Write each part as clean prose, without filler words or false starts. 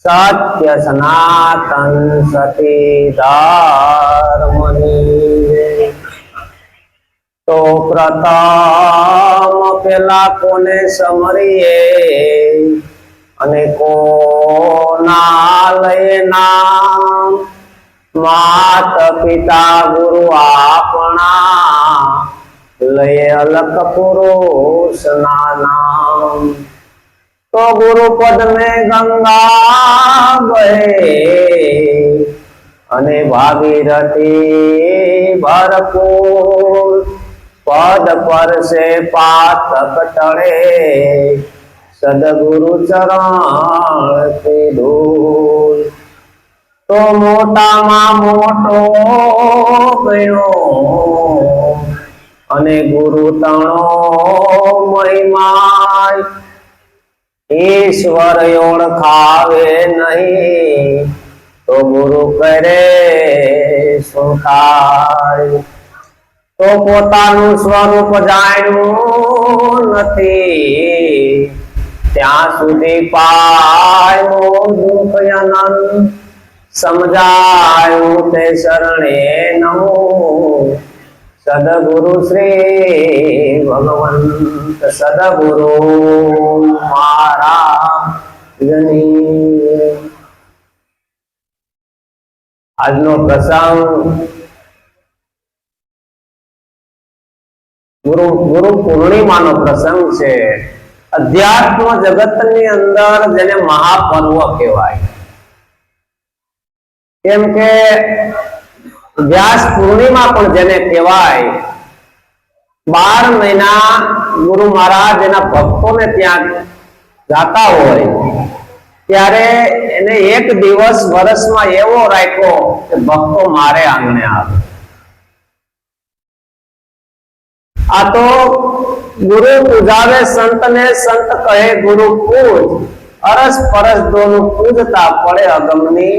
सत्य सनातन सती धर्मनी तो प्रथम पेला कोने समरीए अने कोना लये नाम मात पिता गुरु आपना लये अलख पुरुष ना नाम तो गुरु पद में गंगा बहे अने भागीरथी भरपूर पद पर से पातक टळे सदगुरु चरण की धूल तो मोटा मा मोटो गयो अने गुरु तणो महिमाय ईश्वर ओळखावे नहीं तो गुरु करे सुखाय तो पोतानु स्वरूप जाण्यु नथी त्यां सुधी पायो दुख अनंत समझायो ते शरणे नमो सदगुरु श्री भगवंत सदगुरु महाराजनी। આજનો પ્રસંગ ગુરુ પૂર્ણિમાનો પ્રસંગ છે। અધ્યાત્મ જગતની અંદર જેને મહાપર્વ કહેવાય, કેમ કે व्यास पूर्णिमा पण जेने कहेवाय। 12 महीना गुरु महाराज एना भक्तों ने त्यां जाता होय त्यारे एने एक दिवस वर्ष में एवो राख्यो के भक्तो मारे आंगणे आवे। आ तो गुरु पूजावे संत ने, संत कहे गुरु पूज, अरस परस दोनों पूजता पड़े अगमनी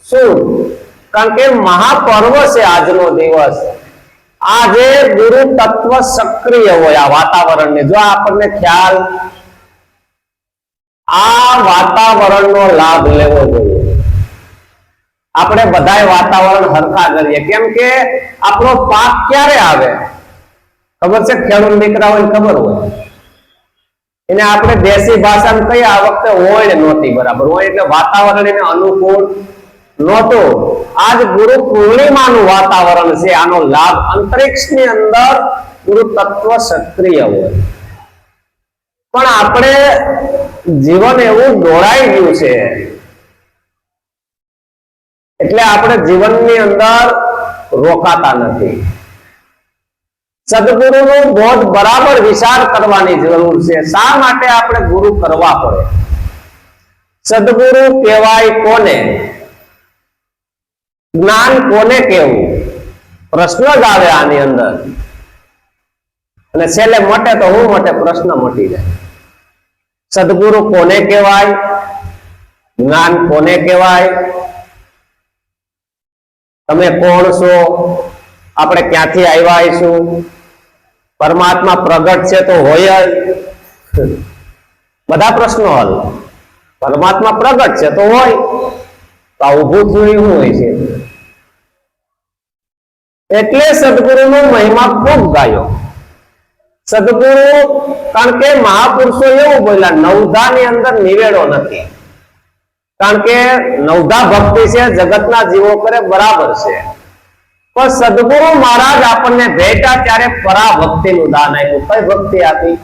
सूद। कारण के महापर्व से आज नो दिवस आज गुरु तत्व सक्रिय होया वातावरण ने जो आपने ख्याल आ वातावरण नो लाभ लेवो जोईए। आपणे बधाय वातावरण हरखा करीए केम के आपनो पाक क्यारे आवे खबर छे? खेडूत दीकरा होय खबर होय एने आपणे देशी भाषामां कही आ वखते होय नहोती बराबर होय એટલે वातावरण एने अनुकूल नहोतो। आज गुरु पूर्णिमा नु वातावरण से आनो लाभ अंतरिक्ष ની અંદર गुरु तत्व सक्रिय होय पण આપણે जीवन એવું દોડાઈ ગયું છે એટલે આપણે જીવનની અંદર રોકાતા નથી। સદગુરુનો બોધ બરાબર વિચાર કરવાની જરૂર છે। શા માટે આપણે ગુરુ કરવા પડે? સદગુરુ કહેવાય કોને? ज्ञान कोने केवू? प्रश्न ज आवे आनी अंदर अने छेल्ले मटे तो हूँ मटे प्रश्न मटी जाए। सदगुरु कोने केवाय? ज्ञान कोने केवाय? तमे कोण छो? आपणे क्यांथी आव्या छो? परमात्मा प्रगट छे तो होय ज? बधा प्रश्नो हल। परमात्मा प्रगट छे तो होय तो ऊभू थयुं होय छे। એટલે સદગુરુનો મહિમા ખૂબ ગાયો। સદગુરુ કારણ કે મહાપુરુષો એવું બોલ્યા નવધાની અંદર નિવેડો નથી। કારણ કે નવધા ભક્તિ છે જગતના જીવો કરે બરાબર છે પણ સદગુરુ મહારાજ આપણને ભેટ્યા ત્યારે પરાભક્તિનું દાન આપ્યું। કઈ ભક્તિ આપી?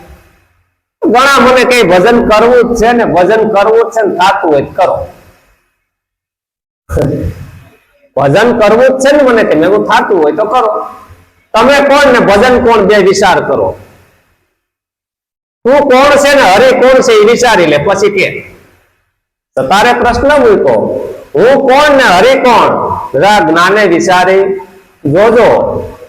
ઘણા મને કઈ ભજન કરવું જ છે ને ભજન કરવું જ છે ને થાતું હોય કરો। भजन करवू छे ने मने के मैं थातुं होय तो करो। तमे कोण ने भजन कोण बे विचार करो। तू कोण छे ने हरि कोण छे ई विचारी ले पछी के तो तारे प्रश्न मूक्यो हूँ कोण ने हरि कोण जरा ज्ञाने विचारी जोजो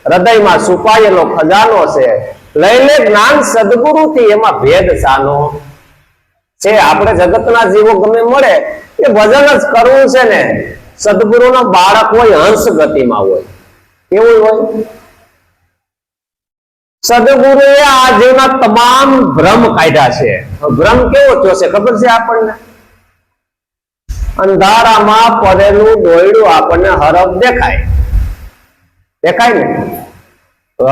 हृदय में छुपायेलो खजानो छे लई ले ज्ञान सदगुरु थी एमां भेद सानो छे। आपणे जगतना जीवो गमे मळे ए भजन ज करवुं छे ने सदगुरु नो बाळक होय हंस गति में होय केवुं होय સદગુરુએ આ જીવના તમામ ભ્રમ કાઢ્યા છે. ભ્રમ કેવો થયો છે ખબર છે આપણને? અંધારામાં પડેલું દોયડું આપણને હરફ દેખાય, દેખાય ને? તો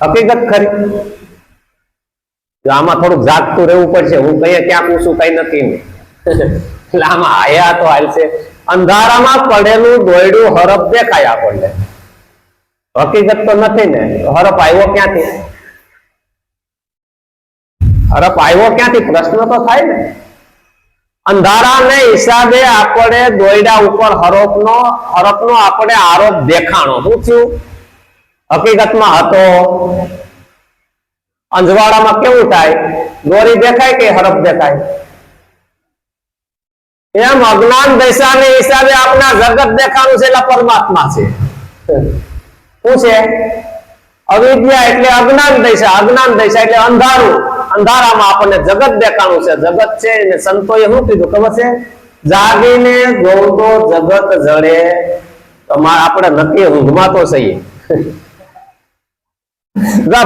હકીકત ખરી. આમાં થોડુંક જાગતું રહેવું પડશે. હું કહીએ ક્યાં પૂછું કઈ નથી ને. એટલે આમાં આયા તો હાલશે. અંધારામાં પડેલું દોયડું હરફ દેખાય આપણને, હકીકત તો નથી ને. હરફ આવ્યો ક્યાંથી? હરફ આવ્યો ક્યાંથી? પ્રશ્ન તો થાય ને. અંધારાને હિસાબે આપણે દોયડા ઉપર હરફનો આપણે આરોપ દેખાણો. શું થયું? હકીકતમાં હતો. અંજવાળામાં કેવું થાય? દોરી દેખાય કે હરફ દેખાય? એમ અજ્ઞાન દશાને હિસાબે આપણા જગત દેખાણું છે એટલે પરમાત્મા છે. શું છે? અવિદ્યા એટલે અજ્ઞાન દશા, અજ્ઞાન દશા એટલે અંધારું. અંધારામાં આપણને જગત દેખાણું છે. જગત છે એને સંતોએ શું કીધું ખબર છે? જાગીને જોઉં તો જગત જડે. આપણે નથી ઊંઘમાં તો સહી.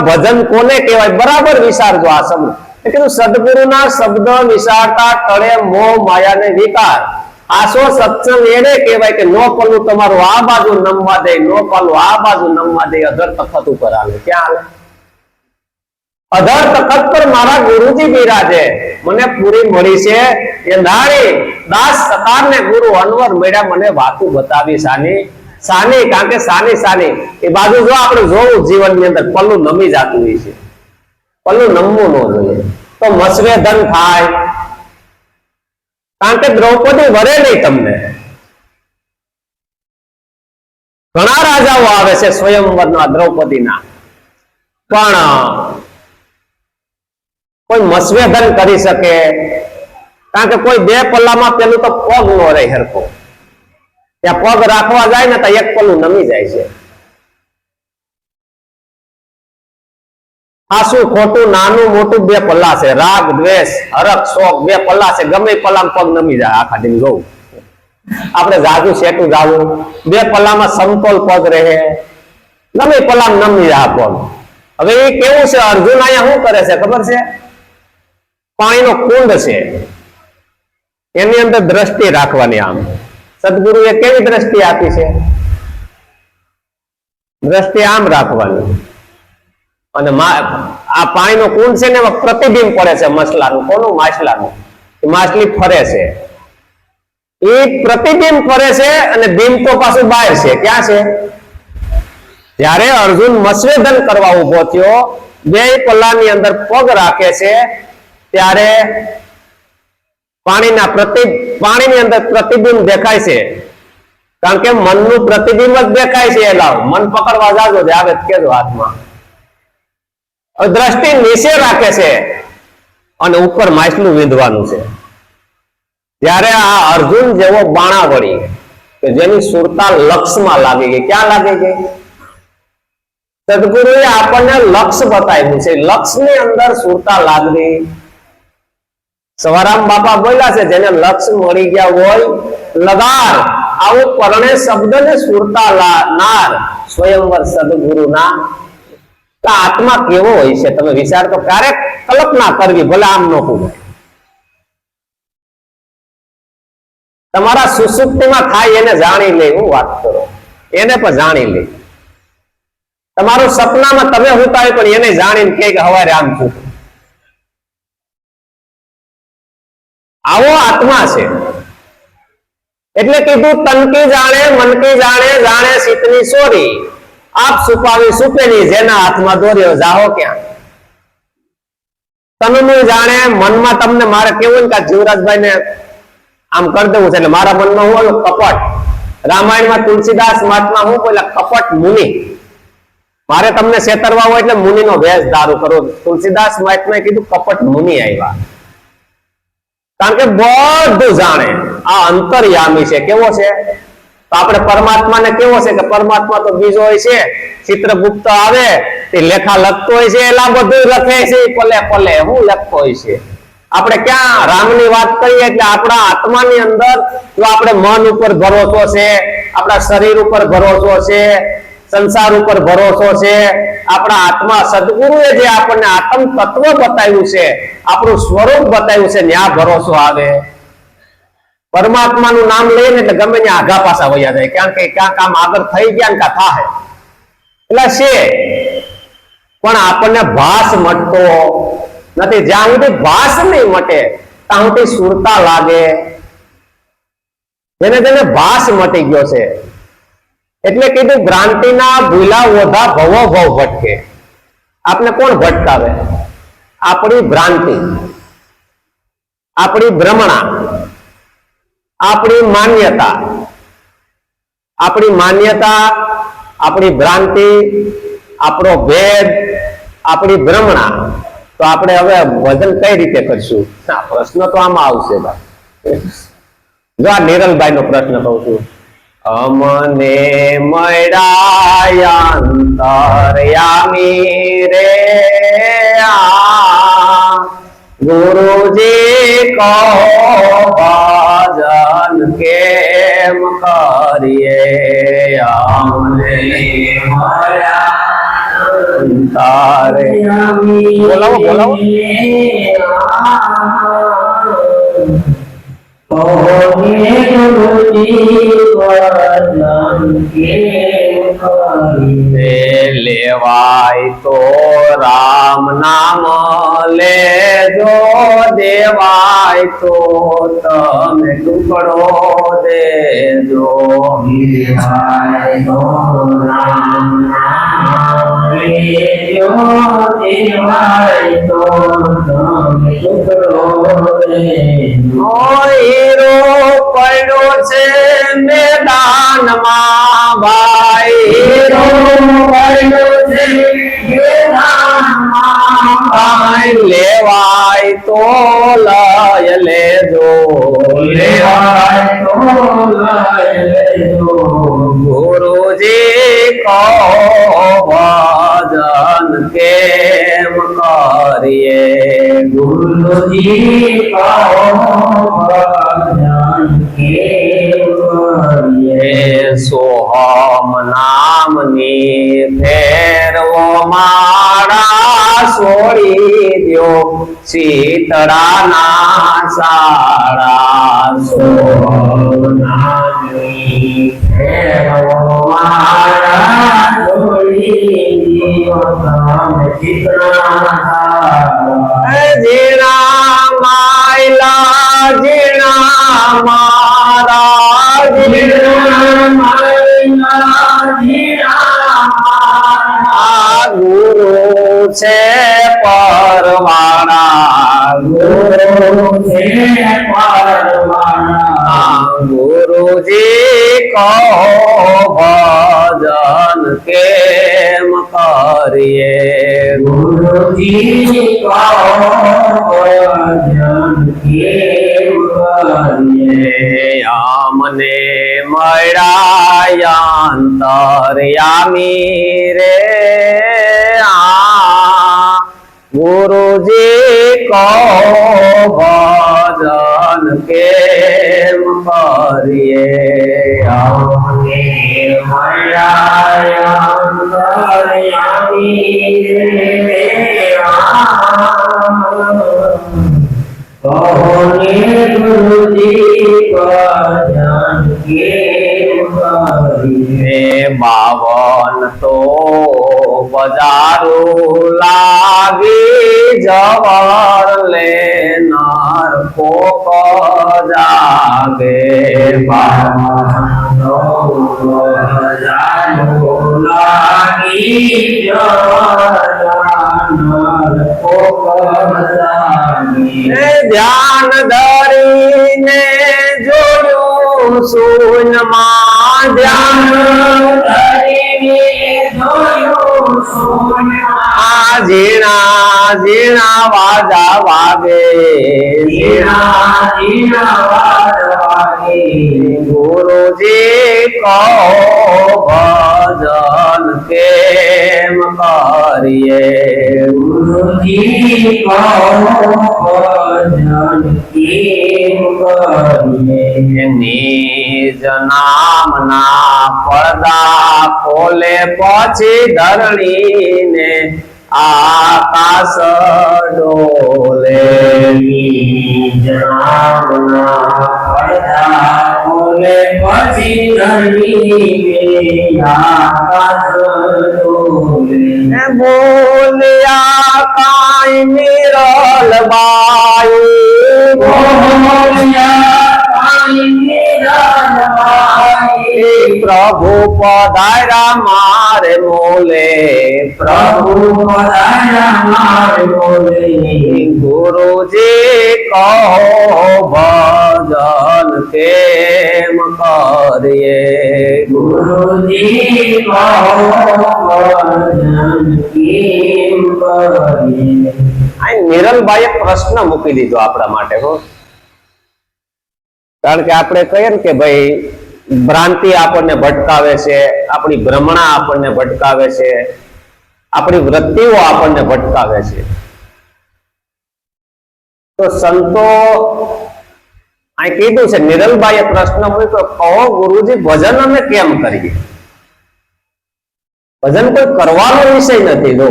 ભજન કોને કહેવાય? બરાબર વિચારજો આ શબ્દ. કીધું સદગુરુના શબ્દ વિચારતા ટળે મોહ માયાને વિકાર. આસો સત્સંગ એને કહેવાય કે નો પલ્લું તમારું આ બાજુ નમવા દે, નો પલ્લું આ બાજુ નમવા દે. અધર તખત ઉપર આવે. ક્યાં આવે? અધર તખત પર મારા ગુરુજી બિરાજે. મને પૂરી મળી છે એ નારી દાસ સતારને ગુરુ અનવર મળ્યા. મને વાતું બતાવી સાની સાની, કારણ કે સાની સાની એ બાજુ જો આપણે જોવું જીવનની અંદર પલ્લું નમી જતું હોય છે. પલ્લું નમવું ન જોઈએ તો મસવેધન થાય. કારણ કે દ્રૌપદી વરે નહીં તમને. ઘણા રાજાઓ આવે છે સ્વયંવરના દ્રૌપદીના, પણ કોઈ મસવેધન કરી શકે? કારણ કે કોઈ બે પલ્લામાં પેલું તો પગ નો રહે હરખો. ત્યાં પગ રાખવા જાય ને તો એક પલ્લું નમી જાય છે. આસુ ખોટું નાનું મોટું બે પલ્લા છે. રાગ દ્વેષ હરખ શોખ બે પલ્લા છે. ગમે પલ્લામાં પગ નમી જાય. આખા દિન જોવું આપણે જાજુ સેટું જાવું, બે પલ્લામાં સમતોલ પગ રહે. ગમે પલ્લામાં નમી જાય પગ. હવે એ કેવું છે? અર્જુન અહીંયા શું કરે છે ખબર છે? પાણીનો કુંડ છે, એની અંદર દ્રષ્ટિ રાખવાની. આમ સદગુરુએ કેવી દ્રષ્ટિ આપી છે? દ્રષ્ટિ આમ રાખવાની. અને આ પાણીનો કુંડ છે ને પ્રતિબિંબ પડે છે મસલાનું. કોનું? માછલાનું. માછલી ફરે છે, એ પ્રતિબિંબ ફરે છે અને બિંબ તો પાછું બહાર છે. ક્યાં છે? ત્યારે અર્જુન મસવેદન કરવા ઉભો થયો, બે પલ્લાની અંદર પગ રાખે છે, ત્યારે પાણીની અંદર પ્રતિબિંબ દેખાય છે. કારણ કે મનનું પ્રતિબિંબ જ દેખાય છે. એ લાવ મન પકડવા જાજો આવે કેજો હાથમાં. દ્રષ્ટિ નીચે રાખે છે અને ઉપર માછલું વીંધવાનું છે. ત્યારે આ અર્જુન જેવો બાણાવળી કે જેની સુરતા લક્ષમાં લાગી ગઈ. ક્યાં લાગી ગઈ? સદગુરુએ આપણને લક્ષ બતાવ્યું છે. લક્ષની અંદર સુરતા લાગવી. સવારામ બાપા બોલ્યા છે જેને લક્ષ મળી ગયા હોય લગાર. આવું પરણે શબ્દને સુરતા નાર સ્વયંવર સદગુરુના. આત્મા કેવો હોય છે તમે વિચાર તો ક્યારેક કલ્પના કરવી. ભલે આમ ન હોય, તમારા સુસુપ્તિમાં થાય એને જાણી લે. હું વાત કરો, એને પણ જાણી લે. તમારું સપનામાં તમે હોતા હોય પણ એને જાણીને કે હવારે આમ છું. આવો આત્મા છે. એટલે કીધું તનકી જાણે મનકી જાણે, જાણે શીતની સોરી. આપ છુપાવી છુપેલી જેના હાથમાં દોર્યો જાહો ક્યાં. તનનું જાણે મનમાં. તમને મારે કેવું ને કે જીવરાજભાઈ ને આમ કરી દેવું છે એટલે મારા મનમાં હું ઓલું કપટ. રામાયણમાં તુલસીદાસ મહાત્મા હું બોલે કપટ મુનિ. મારે તમને છેતરવા હોય એટલે મુનિનો વેશ ધારું કરો. તુલસીદાસ મહાત્માએ કીધું કપટ મુનિ આવ્યા. કારણ કે બધું જાણે. આ અંતર્યામી છે. કેવો છે? તો આપણે પરમાત્માને કેવો છે કે પરમાત્મા તો બીજો હોય છે. ચિત્રગુપ્ત આવે તે લેખા લખતો હોય છે, એલા બધું લખે છે પલે પલે. હું લખતો હોય છે? આપણે ક્યાં રામની વાત કરીએ એટલે આપણા આત્માની અંદર જો આપણે મન ઉપર ભરોસો છે, આપણા શરીર ઉપર ભરોસો છે, સંસાર ઉપર ભરોસો છે, આપણા આત્મા સદગુરુએ જે આપણને આત્મ તત્વ બતાવ્યું છે, આપણું સ્વરૂપ બતાવ્યું છે, ત્યાં ભરોસો આવે. પરમાત્માનું નામ લઈને એટલે ગમે ત્યાં આઘા પાછા વયા જાય, કારણ કે ક્યાંક આમ આગળ થઈ ગયા ને કાં થાય એટલે છે, પણ આપણને ભાસ મટતો નથી. જ્યાં સુધી ભાસ નહીં મટે ત્યાં સુધી સુરતા લાગે. જેને જેને ભાસ મટી ગયો છે એટલે કીધું ભ્રાંતિના ભૂલા ઓઢા ભવો ભવ ભટકે. આપને કોણ ભટકાવે? આપણી ભ્રાંતિ, આપણી ભ્રમણા, આપણી માન્યતા, આપણી ભ્રાંતિ, આપણો ભેદ, આપણી ભ્રમણા. તો આપણે હવે વજન કઈ રીતે કરશું? પ્રશ્ન તો આમાં આવશે ભાઈ. જો આ નિરલભાઈ નો પ્રશ્ન કહું છું. અમને મળ્યા અંતર્યામી રે ગુરુજી કહો ભજન કેમ કરીએ? અમને મળ્યા અંતર્યામી. બોલાવો લેવાય તો રામ નામ લેજો, દેવાય તો તમે ટુકડો દેજો. લેવાય તો રામ નામ લેજો, દેવાય તો તમે ટુકડો દેજો. હીરો પડ્યો છે મેદાનમાં ભાઈ, હીરો પડ્યો છે મેદાનમાં ભાઈ. લેવાય તો લય લેજો, લેવાય તો લય લેજો. ગુરુજી કહો ભજન કેમ કરીએ? ગુરુજી કહો સોહમ નામની ફેરવો માળા, છોડી દ્યો શીતળાના સાળા. સોહમ નામની ફેરવો માળા, છોડી દ્યો શીતળાના સાળા. જીણા માયલા જીણા મારા, જીણા માયલા જીણા મારા. ગુરુ છે પરવાણા, ગુરુ છે પરવાણા. ગુરુજી કહો ભજન કેમ કરીએ? ગુરુજી કહો ભજન કેમ કરીએ? અમને મળ્યા અંતર્યામી રે ગુરુજી કહો ભજન કેમ કરીએ? અમને મળ્યા અંતર્યામી રે બાવન તો બજારું લાગી જવર લેનાર કોક જાગે. બાવન તો બજારું લાગી જવર કોક જાગે. ધ્યાન ધરીને જોયું શૂન્યમાં, ધ્યાન ધરીને જોયું શૂન્યમાં. ઝીણા ઝીણા વાજા વાગે, ઝીણા ઝીણા વાજા વાગે. ગુરુજી કહો ભજન કેમ કરીએ? ગુરુજી કહો ભજન કેમ કરીએ? નિજ નિજ નામના પડદા ખોલે પછી ધરણી ને આકાશ ડોલે નિજ નામના પડદા ખોલે પછી ધરણી આકાશ ડોલે બોલ્યા કાંઈ નિરલ બાઈ બોલ્યા કાંઈ નિરલ બાઈ પ્રભુ પધાર્યા મારે મોલે પ્રભુ પધાર્યા મારે બોલે ગુરુજી કહો ભજન કેમ કરીએ ગુરુજી કહો ભજન કેમ કરીએ આ નિરલભાઈએ પ્રશ્ન મૂકી દીધો આપણા માટે હો કારણ કે આપણે કહીએ ને કે ભાઈ ભ્રાંતિ આપણને ભટકાવે છે આપણી ભ્રમણા આપણને ભટકાવે છે આપણી વૃત્તિઓ આપણને ભટકાવે છે તો સંતો અહીં કીધું છે નિરલભાઈએ પ્રશ્ન મૂક્યો કહો ગુરુજી ભજન અમે કેમ કરીએ ભજન કોઈ કરવાનો વિષય નથી લો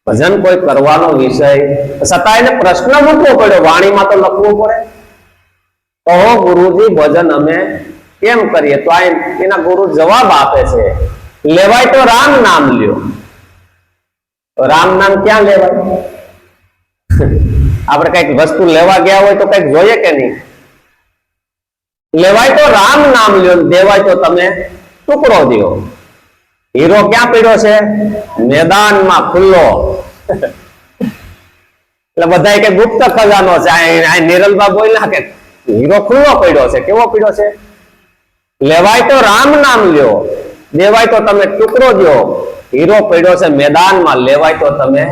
ભજન કોઈ કરવાનો વિષય છતાં એને પ્રશ્ન મૂકવો પડ્યો વાણીમાં તો લખવું પડે કહો ગુરુજી ભજન અમે કેમ કરીએ તો આ એના ગુરુ જવાબ આપે છે લેવાય તો રામ નામ લ્યો રામ નામ ક્યાં લેવાય આપણે કઈક વસ્તુ લેવા ગયા હોય તો કઈક જોઈએ કે નહીં લેવાય તો રામ નામ લ્યો દેવાય તો તમે ટુકડો દો હીરો ક્યાં પડ્યો છે મેદાનમાં ખુલ્લો એટલે બધા કે ગુપ્ત ખજાનો છે આ નિરલબા બોલ્યા કે હીરો ખુલ્લો પડ્યો છે કેવો પડ્યો છે લેવાય તો રામ નામ લ્યો દેવાય તો તમે ટુકડો દો હીરો પડ્યો છે મેદાનમાં લેવાય તો તમે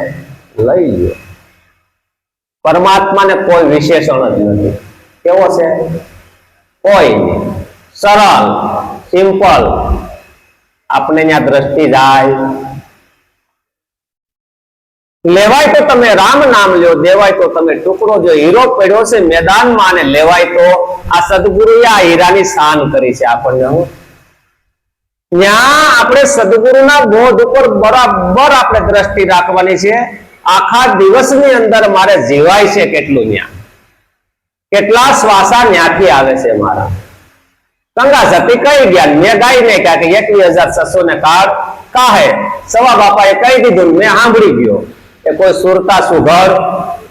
લઈ લો પરમાત્માને કોઈ વિશેષણ જ નથી કેવો છે કોઈ નહીં સરળ સિમ્પલ આપણે ત્યાં દ્રષ્ટિ જાય લેવાય તો તમે રામ નામ લ્યો દેવાય તો તમે ટુકડો જો હીરો પડ્યો છે મેદાનમાં અને લેવાય તો આ સદગુરુએ આ હીરાની શાન કરી છે આપણને ત્યાં આપણે સદગુરુના બોધ ઉપર બરાબર આપણે દ્રષ્ટિ રાખવાની છે આખા દિવસની અંદર મારે જીવાય છે કેટલું ત્યાં કેટલા શ્વાસા ન્યાથી આવે છે મારા ગંગા સતી કહી ગયા મેં ગાઈ ને કે 21,600 ને કાહે સવા બાપાએ કહી દીધું મેં સાંભળી ગયો એ કોઈ સુરતા સુઘર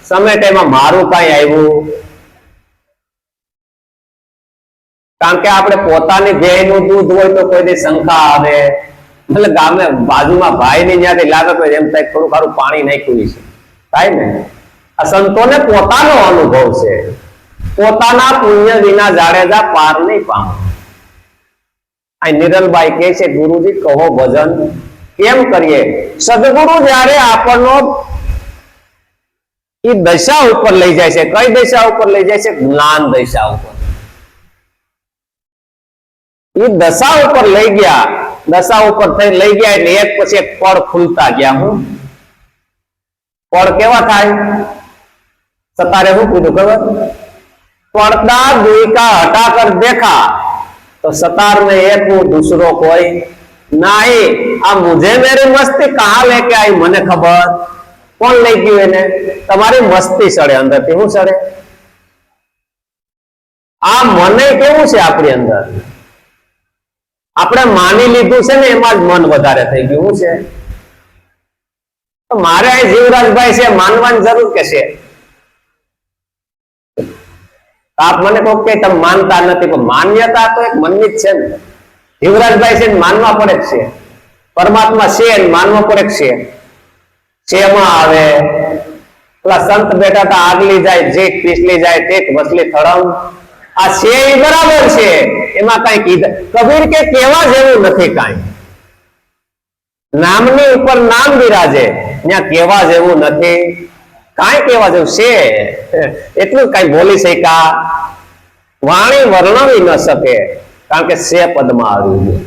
સમેટેમાં મારું કઈ આવ્યું કારણ કે આપણે પોતાની ભેંનું દૂધ હોય તો કોઈ શંકા આવે એટલે ગામે બાજુમાં ભાઈ ની જ્યાંથી લાગત હોય એમ થાય થોડું ખારું પાણી નાખ્યું છે થાય ને આ સંતોને પોતાનો અનુભવ છે પોતાના પુણ્ય વિના જાડેજા પાર નહીં પામે આ નિરલબાઈ કહે છે ગુરુજી કહો ભજન કેમ કરીએ સદગુરુ જયારે આપણનો એ દશા ઉપર લઈ જાય છે કઈ દશા ઉપર લઈ જાય છે જ્ઞાન દશા ઉપર એ દશા ઉપર લઈ ગયા દશા ઉપર થઈ લઈ ગયા એટલે એક પછી એક પડ ખુલતા ગયા હું પડ કેવા થાય સતારે શું કીધું ખબર પડતા दुई हटा कर देखा तो सतार में एक हूं दूसरो कोई नहीं आ मुझे मेरी मस्ती कहां लेके आई मने खबर कौन लई गयो એને તમારી મસ્તી સડે અંદરથી હું સડે આ મને કેવું છે આપણી અંદર આપણે માની લીધું છે ને એમાં જ મન વધારે થઈ ગયું હું છે તો મારે અહીં જીવરાજભાઈ છે માનવાની જરૂર કે છે આપ મને કહો કે તમે માનતા નથી પણ માન્યતા તો એક મનની જ છે ને જીવરાજભાઈ છે માનવા પડે જ છે પરમાત્મા છે માનવા પડે જ છે માં આવે પેલા સંત બેઠા હતા આગલી જાય જેક પીછલી જાય ટેક વસલી થળમ આ છે એ બરાબર છે એમાં કઈ કીધું કબીર કે કેવા જેવું નથી કઈ નામની ઉપર નામ બિરાજે ત્યાં કેવા જેવું નથી કાંઈ કેવા જેવું છે એટલું કઈ બોલી શક્યા વાણી વર્ણવી ન શકે કારણ કે છે પદમાં આવ્યું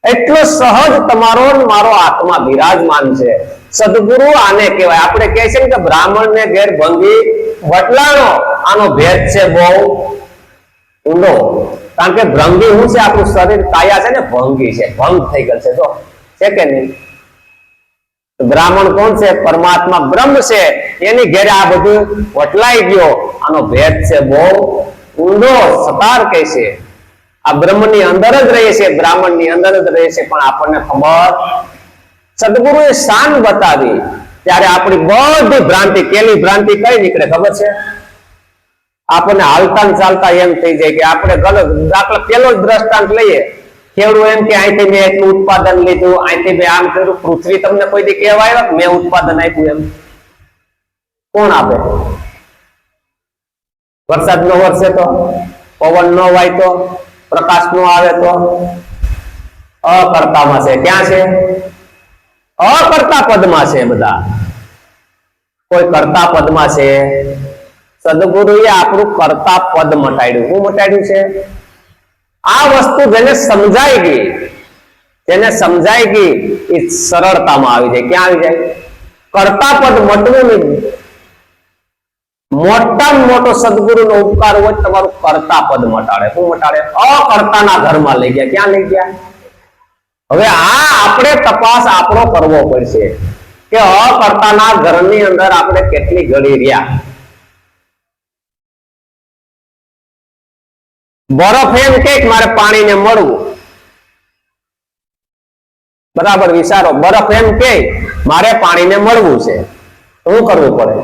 એટલો સહજ તમારો મારો આત્મા બિરાજમાન છે સદગુરુ આને કહેવાય આપણે કહે છે કે બ્રાહ્મણ ને ઘેર ભંગી વટલાણો આનો ભેદ છે બહુ ઊંડો, કારણ કે ભ્રંગી શું છે, આપણું શરીર કાયા છે ને ભંગી છે, ભંગ થઈ ગયેલ છે, તો છે કે નહીં? બ્રાહ્મણ કોણ છે? પરમાત્મા બ્રહ્મ છે, એની ઘેરે આ બધું વટલાઈ ગયો. આનો ભેદ છે બહુ ઊંડો, સતાર કહે છે. આ બ્રહ્મની અંદર જ રહે છે, બ્રાહ્મણની અંદર જ રહે છે, પણ આપણને ખબર, સદગુરુએ શાન બતાવી ત્યારે આપણી બધી ભ્રાંતિ, પેલી ભ્રાંતિ કઈ નીકળે ખબર છે? આપણને હાલતા ને ચાલતા એમ થઈ જાય કે આપણે ગલત, દાખલા પેલો જ દ્રષ્ટાંત લઈએ, ખેડૂત એમ કે અહીંથી મેં એટલું ઉત્પાદન લીધું, અહીંથી મેં આમ કર્યું. પૃથ્વી તમને કોઈ દી કહેવાય મેં ઉત્પાદન આપ્યું એમ? કોણ આપે? વરસાદ નો વરસે તો, પવન નો વાય તો, પ્રકાશ નો આવે તો, અકર્તામાં છે. ક્યાં છે? અકર્તા પદમાં છે બધા. કોઈ કર્તા પદમાં છે? સદગુરુએ આપણું કર્તા પદ મટાડ્યું. શું મટાડ્યું છે? આ વસ્તુ જેને સમજાઈ ગઈ, જેને સમજાઈ ગઈ એ સરળતામાં આવી જાય. ક્યાં આવી જાય? કર્તા પદ મટવું નહીં. મોટામાં મોટો સદગુરુનો ઉપકાર હોય તમારું કર્તા પદ મટાડે. શું મટાડે? અકર્તાના ઘરમાં લઈ ગયા. ક્યાં લઈ ગયા? હવે આ આપણે તપાસ આપણો કરવો પડશે કે અકર્તાના ઘરની અંદર આપણે કેટલી ઘડી રહ્યા. બરફ એમ કે મારે પાણીને મળવું, બરાબર વિચારો. બરફ એમ કે મારે પાણીને મળવું છે, શું કરવું પડે?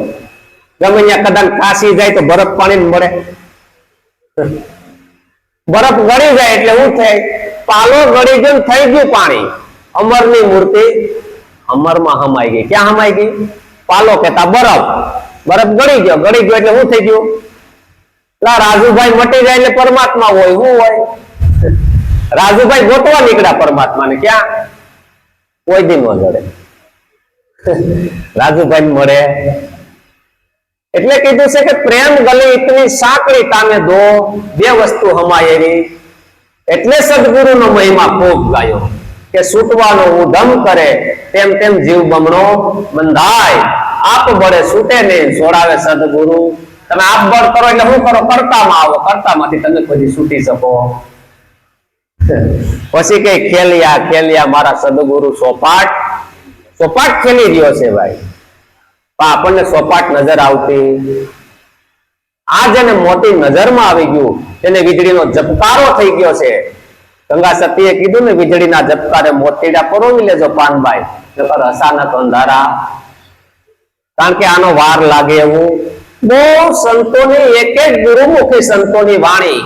ગમે ત્યાં કદાચ કાશી જાય તો બરફ પાણી મળે? બરફ ગળી જાય એટલે શું થાય? પાલો ગળી ગયો, થઈ ગયું પાણી. અમરની મૂર્તિ અમરમાં હમાઈ ગઈ. ક્યાં હમાઈ ગઈ? પાલો કેતા બરફ. બરફ ગળી ગયો એટલે શું થઈ ગયું? રાજુભાઈ મટી જાય એટલે પરમાત્મા હોય. શું હોય? રાજુભાઈ ગોતવા નીકળ્યા પરમાત્માને. ક્યાં? કોઈ દી ન જડે. રાજુભાઈ મળે એટલે કીધું છે કે પ્રેમ ગલી ઇતની સાંકડી તામે દો, બે વસ્તુ હમાયેરી. એટલે સદગુરુનો મહિમા ખૂબ ગાયો કે છૂટવાનો ઉધમ કરે તેમ તેમ જીવ બમણો બંધાય. આપ બળે છૂટે નહીં, છોડાવે સદગુરુ. તમે આપ બળ કરો એટલે શું કરો? કર્તામાં આવો, કર્તામાંથી તમે કોઈ છૂટી શકો. પછી કઈ ખેલિયા ખેલિયા મારા સદગુરુ સોપાટ સોપાટ ખેલી રહ્યો છે ભાઈ. આપણને સોપાટ નજર આવતી. આ જેને મોટી નજરમાં આવી ગયું, તેને વીજળીનો ઝબકારો થઈ ગયો છે. ગંગા સતીએ કીધું ને, વીજળીના ઝબકારે મોતીડા પરોવી લેજો પાનભાઈ, નકર અચાનક અંધારા. કારણ કે આનો વાર લાગે એવું બહુ સંતોની, એક એક ગુરુમુખી સંતોની વાણી,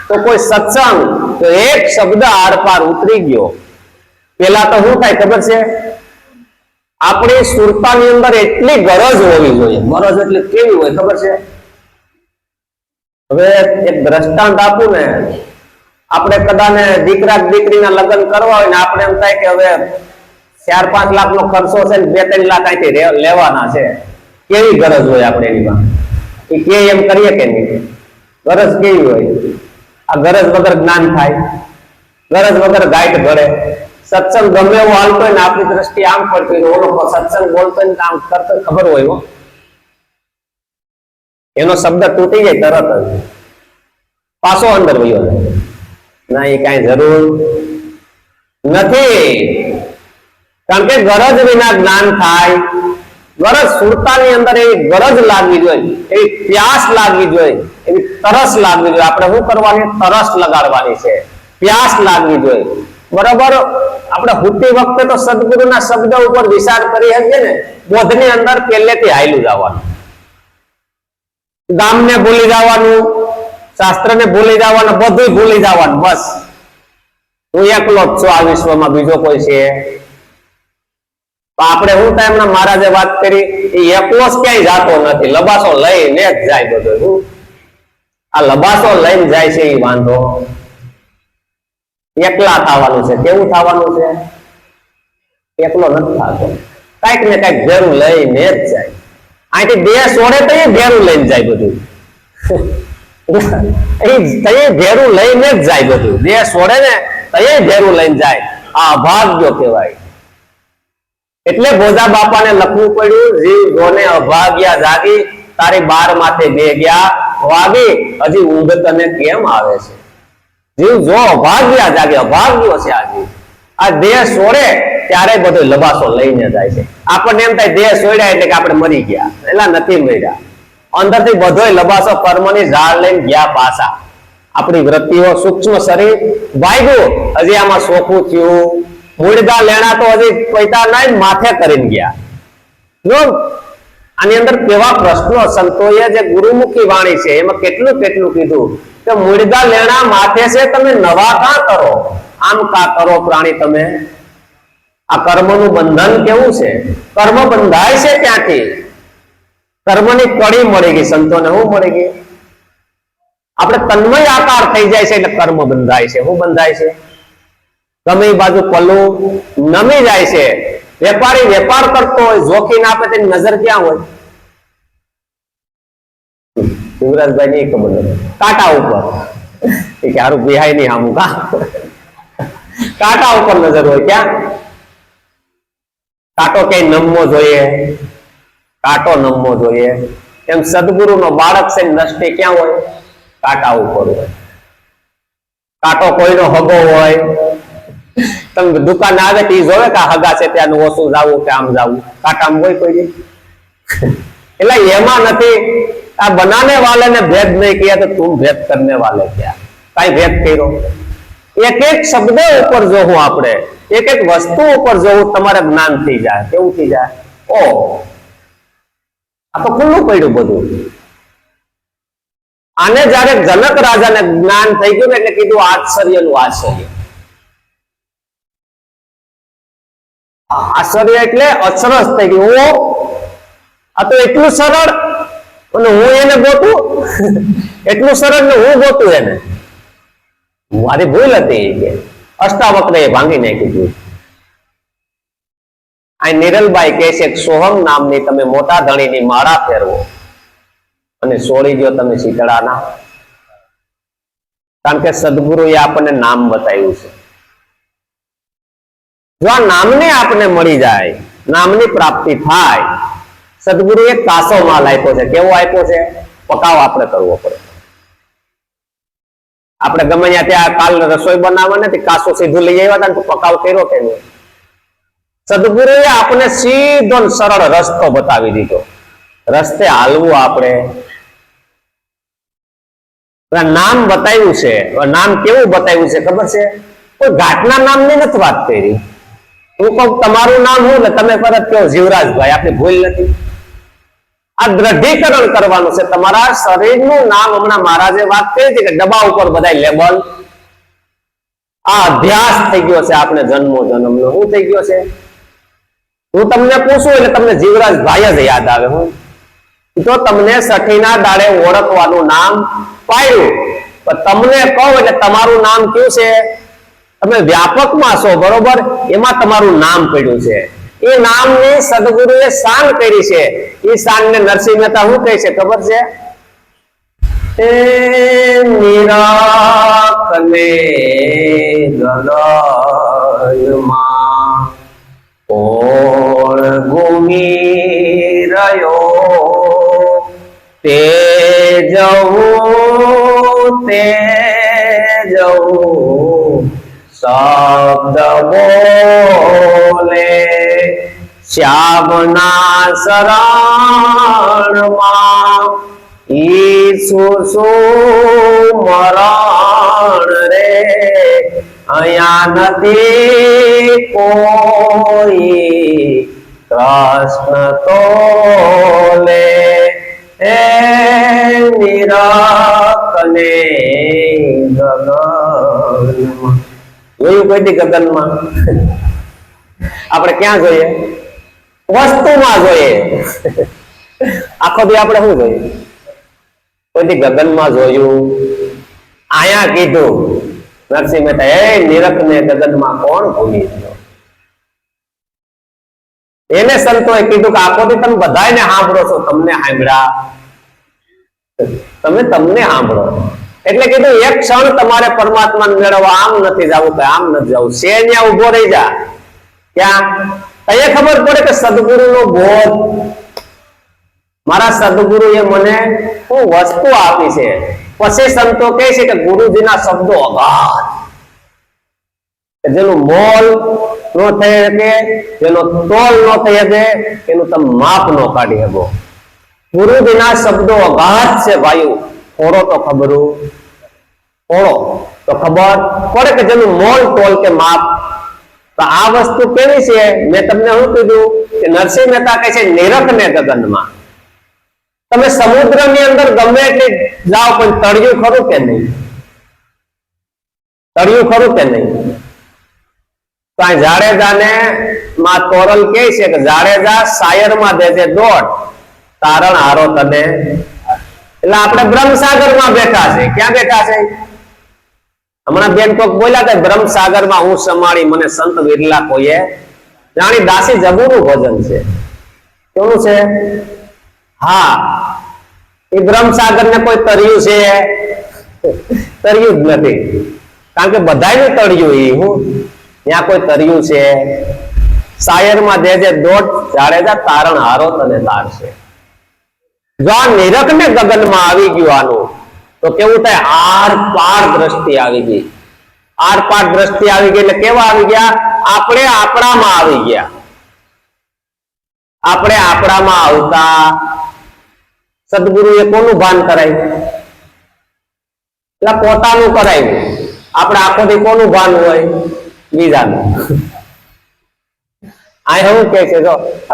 તો કોઈ સત્સંગ, તો એક શબ્દ આરપાર ઉતરી ગયો. પેલા તો શું થાય ખબર છે? આપણી સુરતાની અંદર એટલી ગરજ હોવી જોઈએ. ગરજ એટલે કેવી હોય ખબર છે? હવે એક દ્રષ્ટાંત આપું ને, આપણે કદાને દીકરા દીકરીના લગ્ન કરવા હોય ને, આપણે એમ થાય કે હવે 4-5 લાખ નો ખર્ચો છે ને 2-3 લાખ અહીંથી લેવાના છે. કેવી ગરજ હોય આપણે એની માં? એ કે એમ કરીએ કે નહીં? ગરજ કેવી હોય? આ ગરજ વગર જ્ઞાન થાય, ગરજ વગર ગાઈડ ઘડે. સત્સંગ ગમે એવો હાલતો હોય ને, આપણી દ્રષ્ટિ આમ પડતી હોય, ઓલો સત્સંગ બોલતો ને આમ કરતો ખબર હોય, એનો શબ્દ તૂટી જાય તરત જ, પાછો અંદર વયો જાય. ના, એ કઈ જરૂર નથી. કારણ કે ગરજ વિના જ્ઞાન થાય. ગરજ સુરતાની અંદર એવી ગરજ લાગવી જોઈએ, એવી પ્યાસ લાગવી જોઈએ, એવી તરસ લાગવી જોઈએ. આપણે શું કરવાની? તરસ લગાડવાની છે, પ્યાસ લાગવી જોઈએ. બરાબર. આપણે હુતી વખતે તો સદગુરુના શબ્દ ઉપર વિચાર કરી શકીએ ને, બોધની અંદર પહેલેથી હાયલું જવાનું. ગામને ભૂલી જવાનું, શાસ્ત્રને ભૂલી જવાનું, બધું ભૂલી જવાનું. બસ હું એકલો જ છું આ વિશ્વમાં, બીજો કોઈ છે? આપણે શું થાય? એમના મહારાજે વાત કરી, એ એકલો જ ક્યાંય જાતો નથી, લબાસો લઈને જ જાય બધો. આ લબાસો લઈને જાય છે એ વાંધો. એકલા થવાનું છે. કેવું થવાનું છે? એકલો નથી થતો. કઈક ને કઈક ભેરું લઈને જ જાય. અહીંથી બે સોડે તો એ ભેરું લઈને જાય બધું. એ ભેરું લઈને જ જાય બધું. બે સોડે ને તો એ ભેરું લઈને જાય. આ અભાગ્યો કહેવાય. એટલે ભોજા બાપાને લખવું પડ્યું, જીવ જોને અભાગ્યા જાગી, તારી 12 માથે 2 ગયા વાગી, હજી ઊંઘ તને કેમ આવે છે? જીવ જો અભાગ્યા જાગે, અભાગ્યો છે આ જીવ. આ દેહ છોડે ત્યારે બધો લબાસો લઈને જાય છે. આપણને એમ થાય દેહ છોડ્યા એટલે કે આપણે મરી ગયા, એલા નથી મર્યા. અંદરથી બધોય લબાસો કર્મની ઝાડ લઈને ગયા પાછા. આપણી વૃત્તિઓ સૂક્ષ્મ શરીર વાગ્યું, હજી આમાં સોખું થયું, મૂળગા લેણા તો હજી પૈતા નહીં, માથે કરીને ગયા. જો આની અંદર કેવા પ્રશ્નો સંતોએ જે ગુરુમુખી વાણી છે એમાં કેટલું કેટલું કીધું કે મૂળગા લેણા માથે છે, તમે નવા કાં કરો, આમ કા કરો પ્રાણી તમે? આ કર્મનું બંધન કેવું છે? કર્મ બંધાય છે ક્યાંથી? કર્મની કડી મળી ગઈ સંતોને. શું મળી ગઈ? આપણે તન્મય આકાર થઈ જાય છે એટલે કર્મ બંધાય છે. શું બંધાય છે? ગમે એ બાજુ પલ્લું નમી જાય છે. વેપારી વેપાર કરતો હોય, જોખી ના આપે તેની નજર ક્યાં હોય? યુવરાજભાઈ ની ખબર નથી, કાંટા ઉપર. એ કે હારું બિહાય નહીં આમ કા કાંટા ઉપર નજર હોય. ક્યાં કાંટો ક્યાંય નમવો જોઈએ, કાંટો નમવો જોઈએ. એમ સદગુરુ નો બાળક છે દ્રષ્ટિ ક્યાં હોય? કાંટા ઉપર હોય. કાંટો કોઈનો હગો હોય, તમે દુકાન આવે તો જોવે કે હગા છે ત્યાંનું ઓછું જાવું કે આમ જાવું, કાંટામાં હોય કોઈ? એટલે એમાં નથી. આ બનાने वाले ने भेद नहीं किया तो तुम भेद करने वाले क्या? कई भेद કર્યો? એક એક શબ્દ ઉપર જોવું, આપણે એક એક વસ્તુ ઉપર જોવું, તમારે જ્ઞાન થઈ જાય. કેવું થઈ જાય? ઓ આ તો ખુલ્લું પડ્યું બધું. આને જયારે જનક રાજાને જ્ઞાન થઈ ગયું એટલે કીધું આશ્ચર્યનું આશ્ચર્ય. આશ્ચર્ય એટલે અચરજ થઈ ગયું. આ તો એટલું સરળ અને હું એને ગોતું, એટલું સરળ ને હું ગોતું એને. મારી ભૂલ હતી કે અષ્ટાવક્ર એ ભાંગી નાખી દીધું. આ નિરલબાઈ કહે છે કે સોહમ નામની તમે મોટા ધણીની માળા ફેરવો અને છોડી દો તમે શીતળાના. કારણ કે સદગુરુએ આપણને નામ બતાવ્યું છે. જો આ નામને આપણને મળી જાય, નામની પ્રાપ્તિ થાય. સદગુરુએ કાસો માલ આપ્યો છે. કેવો આપ્યો છે? પકાવ આપણે કરવો પડે. આપણે ગમે ત્યાં કાલ રસોઈ બનાવવા નથી, કાસો સીધું લઈ આવ્યા હતા ને પકાવ કર્યો કે નહીં? સદગુરુએ આપણને સીધો સરળ રસ્તો બતાવી દીધો. રસ્તે હાલવું આપણે. નામ બતાવ્યું છે. નામ કેવું બતાવ્યું છે ખબર છે? કોઈ ઘાટના નામની નથી વાત કરી. હું કહું તમારું નામ હું ને તમે પરત કહો જીવરાજભાઈ, આપણી ભૂલ નથી. આ દ્રઢીકરણ કરવાનું છે. તમારા શરીરનું નામ હમણાં મહારાજે વાત કરી હતી કે ડબ્બા ઉપર બધા લેબલ. આ અભ્યાસ થઈ ગયો છે આપણે જન્મો જન્મનો. શું થઈ ગયો છે? હું તમને પૂછું એટલે તમને જીવરાજભાઈ જ યાદ આવે. હું તો તમને સઠીના દાડે ઓળખવાનું નામ પાડ્યું, પણ તમને કહું એટલે તમારું નામ કયું છે? તમે વ્યાપકમાં છો, બરોબર? એમાં તમારું નામ પડ્યું છે. એ નામની સદગુરુએ શાન કરી છે. એ શાનને નરસિંહ મહેતા શું કહે છે ખબર છે? નિરાકને ગગનમાં ઓળ ઘૂમી રહ્યો, તે જવું શબ્દ બોલે શ્યામના શરણમાં ઈસુ સુમરણ રે, અહીંયા નથી કોઈ કૃષ્ણ તોલે. એ નિરકને ગગનમાં. જોયું કોઈ દી ગગનમાં? આપણે ક્યાં જોઈએ? વસ્તુમાં જોઈએ. આખો દી આપણે શું જોઈએ? કોઈ દી ગગનમાં જોયું? આયા કીધું નરસિંહ મહેતા, એ નિરખ ને ગગનમાં કોણ ભૂલી ગયો? એને સંતોએ કીધું કે આખો દી તમે બધાને સાંભળો છો, તમને સાંભળ્યા? તમને સાંભળો એટલે કીધું એક ક્ષણ તમારે પરમાત્માને મેળવવા આમ નથી જવું કે આમ નથી જવું. છે ત્યાં ઉભો રહી જા. ક્યાં? એ ખબર પડે કે સદગુરુનો બોધ મારા સદગુરુએ મને શું વસ્તુ આપી છે. પછી સંતો કહે છે કે ગુરુજીના શબ્દો અગાધ, જેનું મોલ નો થઈ શકે, જેનો તોલ નો થઈ શકે, એનું તમે માપ નો કાઢી શકો. ગુરુજીના શબ્દો અગાધ છે ભાઈઓ. થોડો તો ખબરું, થોડો તો ખબર પડે કે જેનું મોલ તોલ કે માપ. તો આ વસ્તુ કેવી છે? મેં તમને શું કીધું કે નરસિંહ મહેતા કહે છે નિરખ ને ગગનમાં. તમે સમુદ્રની અંદર ગમે એટલી જાઓ પણ તળિયું ખરું કે નહીં? તળિયું ખરું કે નહીં? તો આ જાડેજાને માં તોરલ કહે છે કે જાડેજા શાયરમાં દેજે દોટ, તારણ હારો તને. એટલે આપણે બ્રહ્મસાગરમાં બેઠા છે. ક્યાં બેઠા છે? હમણાં બેન કોક બોલ્યા કે બ્રહ્મસાગરમાં હું સમાળી મને સંત વિરલા કોઈએ જાણી. દાસી જબુનું ભજન છે. કેવું છે? હા, એ બ્રહ્મસાગર ને કોઈ તર્યું છે? તર્યું જ નથી. કારણ કે બધાયનું તળિયું એ હું ત્યાં કોઈ તર્યું છે? શાયરમાં દેજે દોટ, જાડેજા તારણ હારો તને તારશે. જો આ નિરખ ને ગગનમાં આવી ગયું આનું, તો કેવું થાય? આર પાર દ્રષ્ટિ આવી ગઈ. આર પાર દ્રષ્ટિ આવી ગઈ એટલે કેવા આવી ગયા? આપણે આપણામાં આવી ગયા. આપણે આપણામાં આવતા સદગુરુએ કોનું ભાન કરાવ્યું? એટલે પોતાનું કરાવ્યું. આપણે આખો દી કોનું ભાન હોય? બીજાનું. આ એવું કે છે જો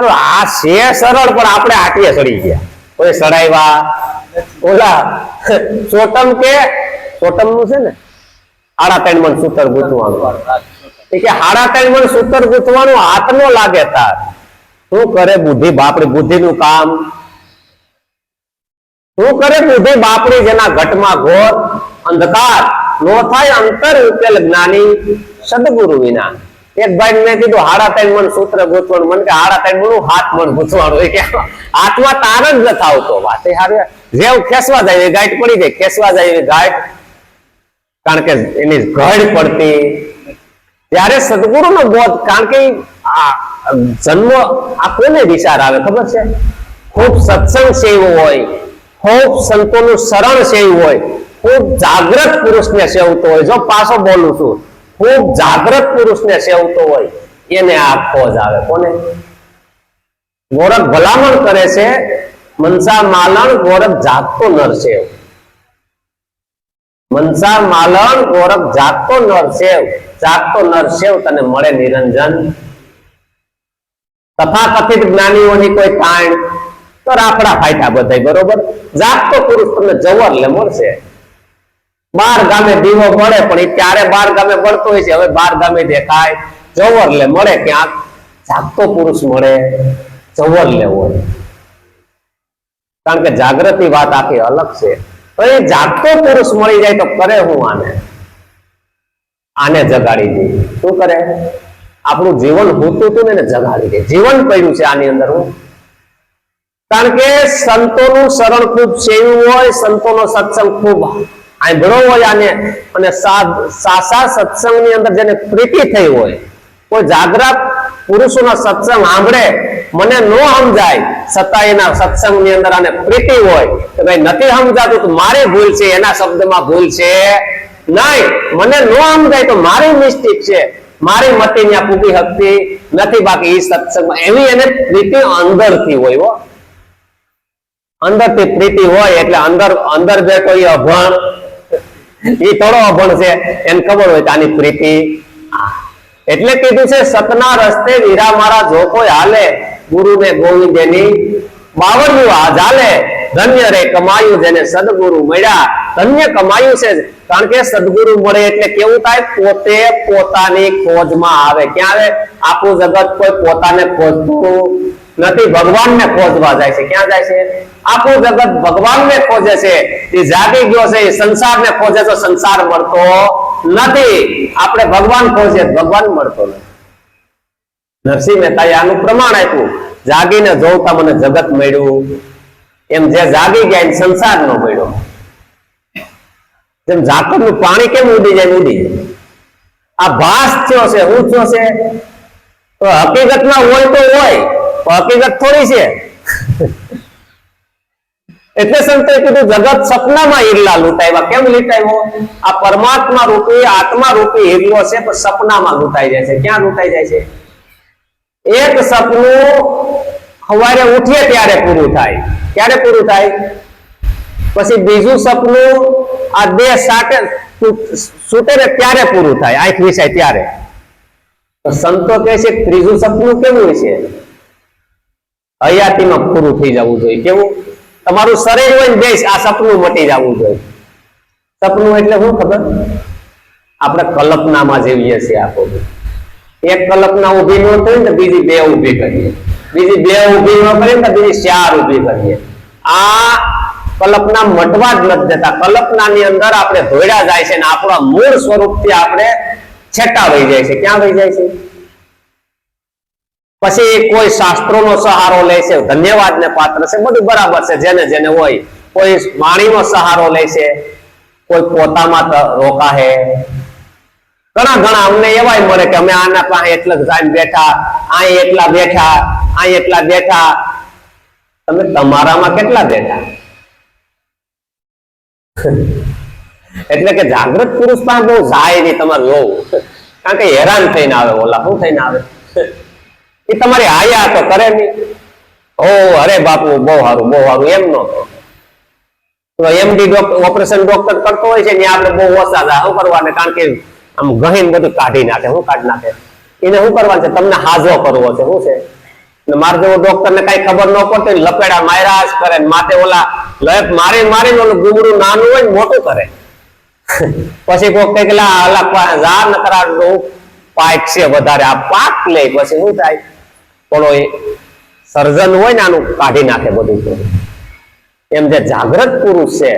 આ છે સરળ, પણ આપણે આટલે ચડી ગયા. કોઈ સડાવ્યા ઓલા ચોટમ કે ચોટમ નું છે ને 3.5 મણ સૂતર ગૂંથવાનું. કે 3.5 મણ સૂતર ગૂંથવાનું હાથ નો લાગે તાર. શું કરે બુદ્ધિ બાપડી? બુદ્ધિનું કામ શું કરે બુદ્ધિ બાપડી? જેના ઘટમાં ઘોર અંધકાર નો થાય અંતર ઉકેલ જ્ઞાની સદગુરુ વિના. એક ભાઈ મેં કીધું 3.5 મણ સૂત્ર ગૂંથવાનું. મને કે 3.5 મણ 7 મણ ગૂંથવાનું. કે હાથમાં તાર જ નથી આવતો. વાત એ હારે જેવ ખેસવા જાય ગાંઠ પડી જાય, ખેસવા જાય એવી ગાંઠ. કારણ કે એની ઘડ પડતી ત્યારે સદગુરુનો બોધ. કારણ કે આ જન્મ આ કોને વિચાર આવે ખબર છે? ખૂબ સત્સંગ સેવું હોય, ખૂબ સંતોનું શરણ સેવું હોય, ખૂબ જાગ્રત પુરુષને સેવતો હોય. જો પાછો બોલું છું, ખૂબ જાગ્રત પુરુષને સેવતો હોય એને આ ખોજ આવે. કોને? ગોરખ ભલામણ કરે છે મનસા માલણ ગોરખ જાગતો નરસેવ. મનસા માલણ ગોરખ જાગતો નરસેવ. જાગતો નરસેવ તને મળે નિરંજન. તથાકથિત જ્ઞાનીઓની કોઈ તાણ તો રાફડા ફાયટા બધાય બરોબર. જાગતો પુરુષ તમને જવરલે મળશે. 12 ગામે દીવો મળે પણ એ ત્યારે 12 ગામે બળતો હોય છે. હવે 12 ગામે દેખાય જવરલે મળે ક્યાંક. જાગતો પુરુષ મળે જવરલે હોય. કારણ કે જાગૃતિ વાત આખી અલગ છે. એ જાગતો પુરુષ મળી જાય તો કરે હું આને જગાડી દે. શું કરે? આપણું જીવન હોતું હતું ને એને જગાડી દે. જીવન પડ્યું છે આની અંદર હું. કારણ કે સંતોનું શરણ ખૂબ સેવું હોય, સંતોનો સત્સંગ ખૂબ આંભળો હોય આને. અને સાસા સત્સંગની અંદર જેને પ્રીતિ થઈ હોય, કોઈ જાગૃત પુરુષોના સત્સંગ સાંભળે મને નો સમજાય છતાં એના સત્સંગની અંદર આને પ્રીતિ હોય કે ભાઈ નથી સમજાતું તો મારી ભૂલ છે, એના શબ્દમાં ભૂલ છે નહીં. મને નો સમજાય તો મારી મિસ્ટેક છે, મારી મતિ ત્યાં પૂગી શકતી નથી. બાકી એ સત્સંગમાં એવી એને પ્રીતિ અંદરથી હોય હો. અંદરથી પ્રીતિ હોય એટલે અંદર બેઠો એ અભણ, એ થોડો અભણ છે, એને ખબર હોય કે આની પ્રીતિ. એટલે કીધું છે સતના રસ્તે વીરા મારા જો કોઈ હાલે, ગુરુ ને ગોવિંદ એની 52 હાજ હાલે. ધન્ય રે કમાયું જેને સદગુરુ મળ્યા. ધન્ય કમાયું છે. કારણ કે સદગુરુ મળે એટલે કેવું થાય? પોતે પોતાની ખોજમાં આવે. ક્યાં આવે? આખું જગત કોઈ પોતાને ખોજતું નથી, ભગવાનને ખોજવા જાય છે. ક્યાં જાય છે? આખું જગત ભગવાનને ખોજે છે. એ જાગી ગયો છે, એ સંસારને ખોજે તો સંસાર મળતો નથી. આપણે ભગવાન ખોજે, ભગવાન મળતો નથી. નરસિંહ મહેતાએ આનું પ્રમાણ આપ્યું. જાગીને જોતા મને જગત મળ્યું, એમ જે જાગી ગયા એને સંસાર નો મળ્યો. જેમ ઝાકળનું પાણી કેમ ઉડી જાય? ઉડી જાય. આ ભાસ થયો છે, હું થયો છે તો હકીકતમાં હોય તો હોય, હકીકત થોડી છે. એટલે સંતોએ કીધું જગત સપનામાં હિરલા લૂંટાવ્યા. કેમ લૂંટાવ્યો? આ પરમાત્મા રૂપી આત્મા રૂપી હિરલો છે પણ સપનામાં લૂંટાઈ જાય છે. ક્યાં લૂંટાઈ જાય છે? એક સપનું સવારે ઉઠીએ ત્યારે પૂરું થાય. ક્યારે પૂરું થાય? પછી બીજું સપનું આ દેહ સાટે છૂટે ને ત્યારે પૂરું થાય, આંખ વિસાય ત્યારે. તો સંતો કહે છે ત્રીજું સપનું કેવું છે? હયાતીમાં પૂરું થઈ જવું જોઈએ. કેવું? તમારું શરીર હોય ને દેશ આ સપનું મટી જવું જોઈએ. સપનું એટલે શું ખબર? આપણે કલ્પનામાં જીવીએ છીએ. આખો એક કલ્પના ઉભી ન થઈ ને બીજી બે ઉભી કરીએ, બીજી બે ઉભી ન કરીએ ને બીજી ચાર ઉભી કરીએ. આ કલ્પના મટવા જ નથી દેતા. કલ્પનાની અંદર આપણે ધોળ્યા જાય છે ને આપણા મૂળ સ્વરૂપથી આપણે છેટા વહી જાય છે. ક્યાં વહી જાય છે? પછી કોઈ શાસ્ત્રોનો સહારો લે છે, ધન્યવાદ ને પાત્ર છે, બધું બરાબર છે જેને જેને હોય. કોઈ વાણીનો સહારો લે છે, કોઈ પોતામાં રોકાહે. ઘણા ઘણા અમને એવાય મળે કે અમે આના પાસે એટલા જ બેઠા, અહીં એટલા બેઠા, અહીં એટલા બેઠા. તમે તમારામાં કેટલા બેઠા? એટલે કે જાગૃત પુરુષ પાસે બહુ જાય નહીં તમારે જોવું, કારણ કે હેરાન થઈને આવે. ઓલા શું થઈને આવે? એ તમારી આયા તો કરે નહીં. ઓ અરે બાપુ બહુ સારું બહુ સારું એમ નો તો એમડી ઓપરેશન ડોક્ટર કરતો હોય છે ને આપણે બહુ ઓછા થાય. શું કરવાને? કારણ કે આમ ગહીન બધું કાઢી નાખે. શું કાઢી નાખે? એને શું કરવાનું છે? તમને હાજો કરવો છે. શું છે? મારે જેવો ડોક્ટર ને કઈ ખબર ન પડતી લપેડા માર્યા જ કરે, માથે ઓલા લપ મારી મારીને ઓલું ગુમડું નાનું હોય ને મોટું કરે. પછી કોઈ કઈક જા ન કરાવું પાક છે વધારે આ પાક લે. પછી શું થાય? ઓલો સર્જન હોય ને આનું કાઢી નાખે બધું. એમ જે જાગૃત પુરુષ છે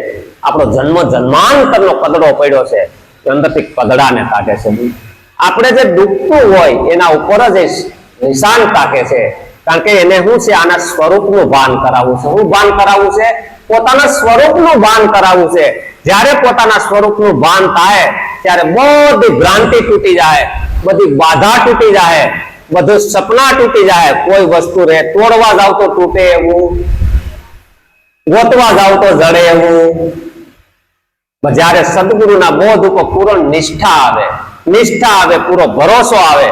આપણો જન્મ જન્માંતરનો કદડો પડ્યો છે એ અંદરથી કદડાને કાઢે છે. આપણે જે દુખતું હોય એના ઉપર જ નિશાન કાઢે છે, કારણ કે એને શું છે? આના સ્વરૂપનું ભાન કરાવવું છે. શું ભાન કરાવવું છે? પોતાના સ્વરૂપનું ભાન કરાવવું છે. જ્યારે પોતાના સ્વરૂપનું ભાન થાય ત્યારે બધી ભ્રાંતિ તૂટી જાય, બધી બાધા તૂટી જાય, બધું સપના તૂટી જાય. કોઈ વસ્તુ રે તોડવા જાવ તો તૂટે એવું, ગોતવા જાવ તો જડે એવું. જ્યારે સદગુરુના બોધ ઉપર પૂર્ણ નિષ્ઠા આવે, પૂરો ભરોસો આવે,